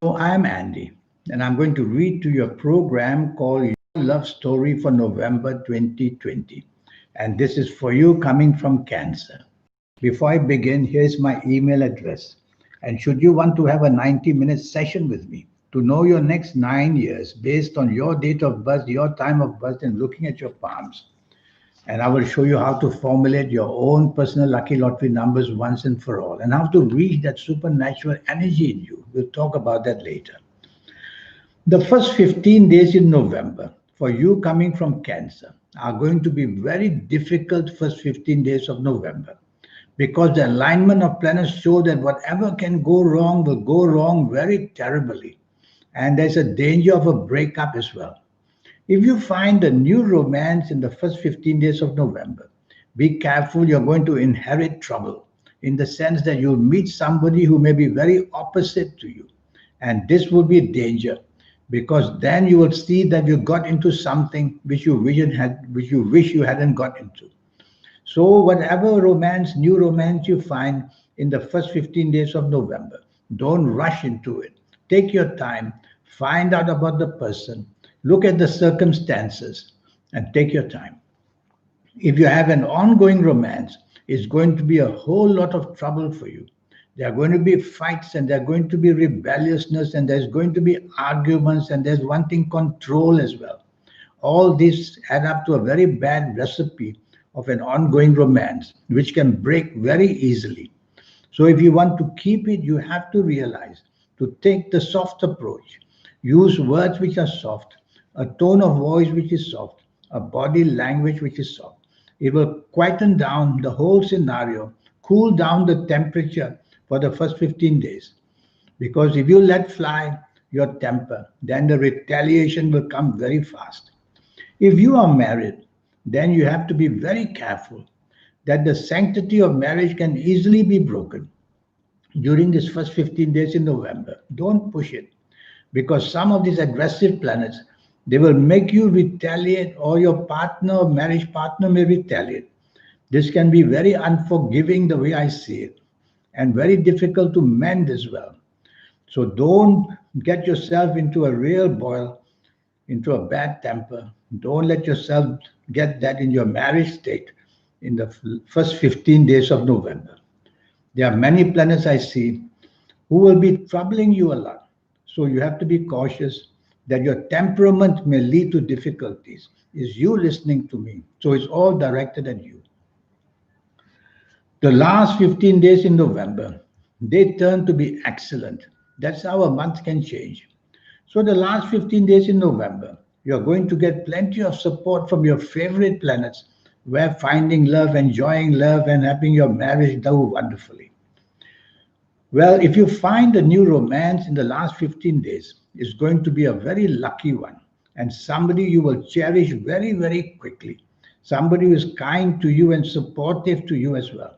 I'm Andy, and I'm going to read to you a program called Your Love Story for November 2020. And this is for you coming from Cancer. Before I begin, here's my email address. And should you want to have a 90-minute session with me to know your next 9 years based on your date of birth, your time of birth, and looking at your palms, and I will show you how to formulate your own personal lucky lottery numbers once and for all, and how to reach that supernatural energy in you. We'll talk about that later. The first 15 days in November for you coming from Cancer are going to be very difficult first 15 days of November because the alignment of planets show that whatever can go wrong will go wrong very terribly. And there's a danger of a breakup as well. If you find a new romance in the first 15 days of November, be careful, you're going to inherit trouble in the sense that you'll meet somebody who may be very opposite to you. And this will be a danger because then you will see that you got into something which you wish you hadn't got into. So whatever romance, new romance you find in the first 15 days of November, don't rush into it. Take your time, find out about the person, look at the circumstances, and take your time. If you have an ongoing romance, it's going to be a whole lot of trouble for you. There are going to be fights and there are going to be rebelliousness and there's going to be arguments and there's wanting control as well. All this add up to a very bad recipe of an ongoing romance, which can break very easily. So if you want to keep it, you have to realize to take the soft approach. Use words which are soft, a tone of voice which is soft, a body language which is soft. It will quieten down the whole scenario, cool down the temperature for the first 15 days. Because if you let fly your temper, then the retaliation will come very fast. If you are married, then you have to be very careful that the sanctity of marriage can easily be broken during this first 15 days in November. Don't push it because some of these aggressive planets, they will make you retaliate or your partner or marriage partner may retaliate. This can be very unforgiving the way I see it and very difficult to mend as well. So don't get yourself into a real boil, into a bad temper. Don't let yourself get that in your marriage state in the first 15 days of November. There are many planets I see who will be troubling you a lot. So you have to be cautious that your temperament may lead to difficulties. Is you listening to me? So it's all directed at you. The last 15 days in November, they turn to be excellent. That's how a month can change. So the last 15 days in November, you're going to get plenty of support from your favorite planets where finding love, enjoying love, and having your marriage do wonderfully. Well, if you find a new romance in the last 15 days, it's going to be a very lucky one and somebody you will cherish very, very quickly. Somebody who is kind to you and supportive to you as well.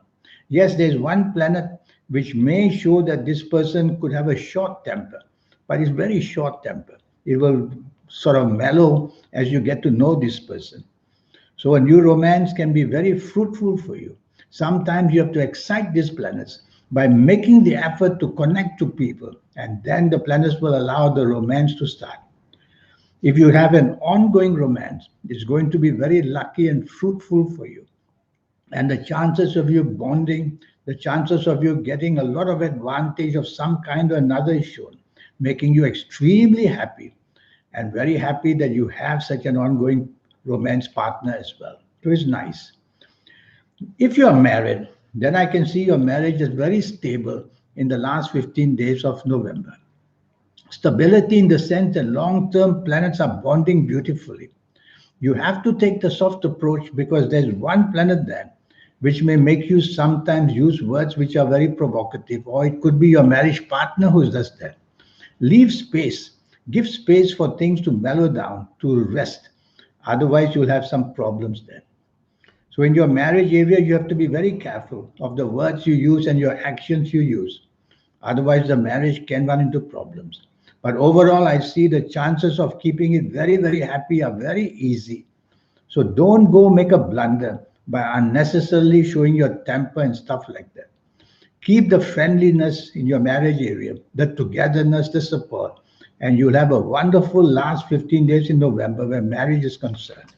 Yes, there's one planet which may show that this person could have a short temper, but it's very short temper. It will sort of mellow as you get to know this person. So a new romance can be very fruitful for you. Sometimes you have to excite these planets by making the effort to connect to people, and then the planets will allow the romance to start. If you have an ongoing romance, it's going to be very lucky and fruitful for you. And the chances of you bonding, the chances of you getting a lot of advantage of some kind or another is shown, making you extremely happy and very happy that you have such an ongoing romance partner as well. So it's nice. If you are married, then I can see your marriage is very stable in the last 15 days of November. Stability in the sense that long term planets are bonding beautifully. You have to take the soft approach because there's one planet there which may make you sometimes use words which are very provocative, or it could be your marriage partner who does that. Leave space, give space for things to mellow down, to rest. Otherwise, you'll have some problems there. So, in your marriage area, you have to be very careful of the words you use and your actions you use. Otherwise, the marriage can run into problems. But overall, I see the chances of keeping it very, very happy are very easy. So don't go make a blunder by unnecessarily showing your temper and stuff like that. Keep the friendliness in your marriage area, the togetherness, the support, and you'll have a wonderful last 15 days in November where marriage is concerned.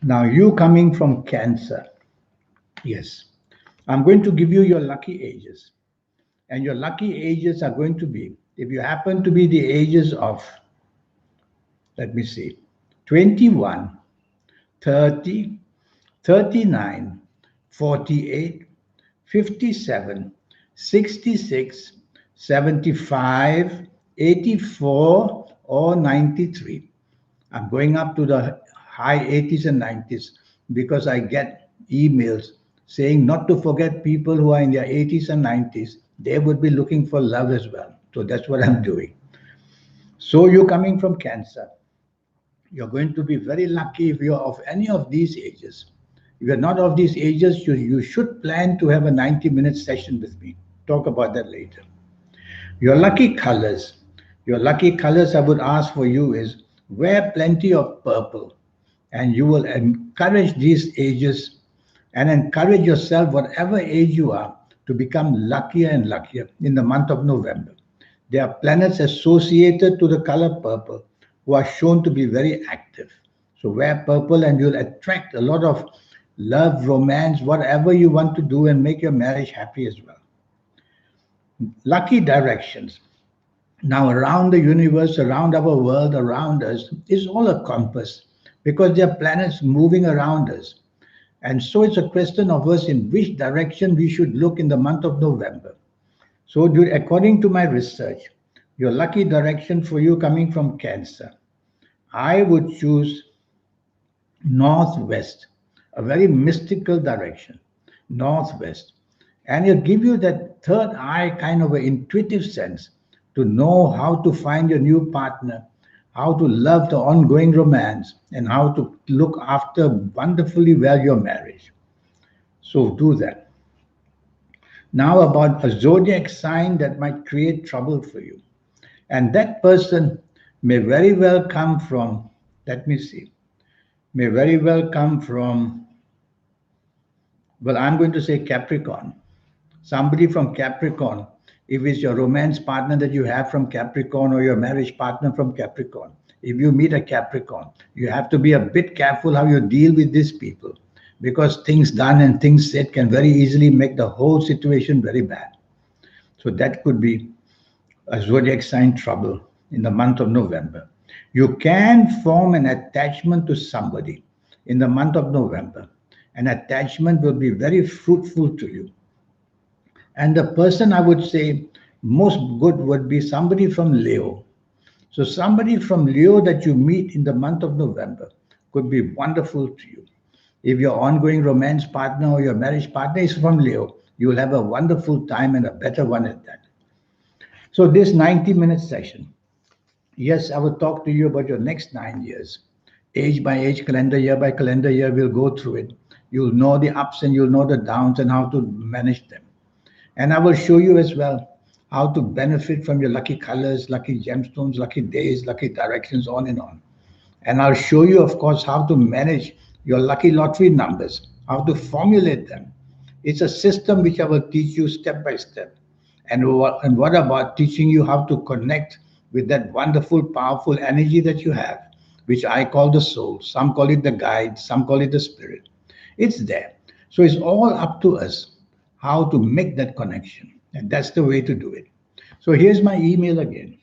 Now, you coming from Cancer, yes, I'm going to give you your lucky ages. And your lucky ages are going to be, if you happen to be the ages of, let me see, 21, 30, 39, 48, 57, 66, 75, 84, or 93. I'm going up to the high 80s and 90s because I get emails saying not to forget people who are in their 80s and 90s. They would be looking for love as well. So that's what I'm doing. So you're coming from Cancer. You're going to be very lucky if you're of any of these ages. If you're not of these ages, you should plan to have a 90-minute session with me. Talk about that later. Your lucky colors. Your lucky colors I would ask for you is wear plenty of purple, and you will encourage these ages and encourage yourself, whatever age you are, to become luckier and luckier in the month of November. There are planets associated to the color purple who are shown to be very active. So wear purple and you'll attract a lot of love, romance, whatever you want to do and make your marriage happy as well. Lucky directions. Now, around the universe, around our world, around us, is all a compass because there are planets moving around us. And so it's a question of us in which direction we should look in the month of November. So, according to my research, your lucky direction for you coming from Cancer, I would choose northwest, a very mystical direction, northwest. And it'll give you that third eye kind of an intuitive sense to know how to find your new partner, how to love the ongoing romance, and how to look after wonderfully well your marriage. So do that. Now, about a zodiac sign that might create trouble for you. And that person may very well come from, let me see, may very well come from, well, I'm going to say Capricorn. Somebody from Capricorn, if it's your romance partner that you have from Capricorn or your marriage partner from Capricorn, if you meet a Capricorn, you have to be a bit careful how you deal with these people because things done and things said can very easily make the whole situation very bad. So that could be a zodiac sign trouble in the month of November. You can form an attachment to somebody in the month of November. An attachment will be very fruitful to you. And the person I would say most good would be somebody from Leo. So somebody from Leo that you meet in the month of November could be wonderful to you. If your ongoing romance partner or your marriage partner is from Leo, you will have a wonderful time and a better one at that. So this 90-minute session, yes, I will talk to you about your next 9 years. Age by age, calendar year by calendar year, we'll go through it. You'll know the ups and you'll know the downs and how to manage them. And I will show you as well how to benefit from your lucky colors, lucky gemstones, lucky days, lucky directions, on and on. And I'll show you, of course, how to manage your lucky lottery numbers, how to formulate them. It's a system which I will teach you step by step. And what about teaching you how to connect with that wonderful, powerful energy that you have, which I call the soul. Some call it the guide, some call it the spirit. It's there. So it's all up to us how to make that connection. And that's the way to do it. So here's my email again.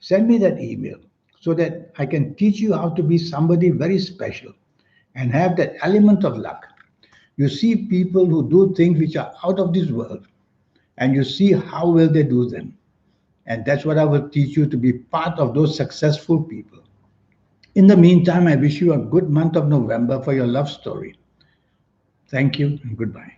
Send me that email so that I can teach you how to be somebody very special and have that element of luck. You see people who do things which are out of this world, and you see how well they do them. And that's what I will teach you to be part of those successful people. In the meantime, I wish you a good month of November for your love story. Thank you and goodbye.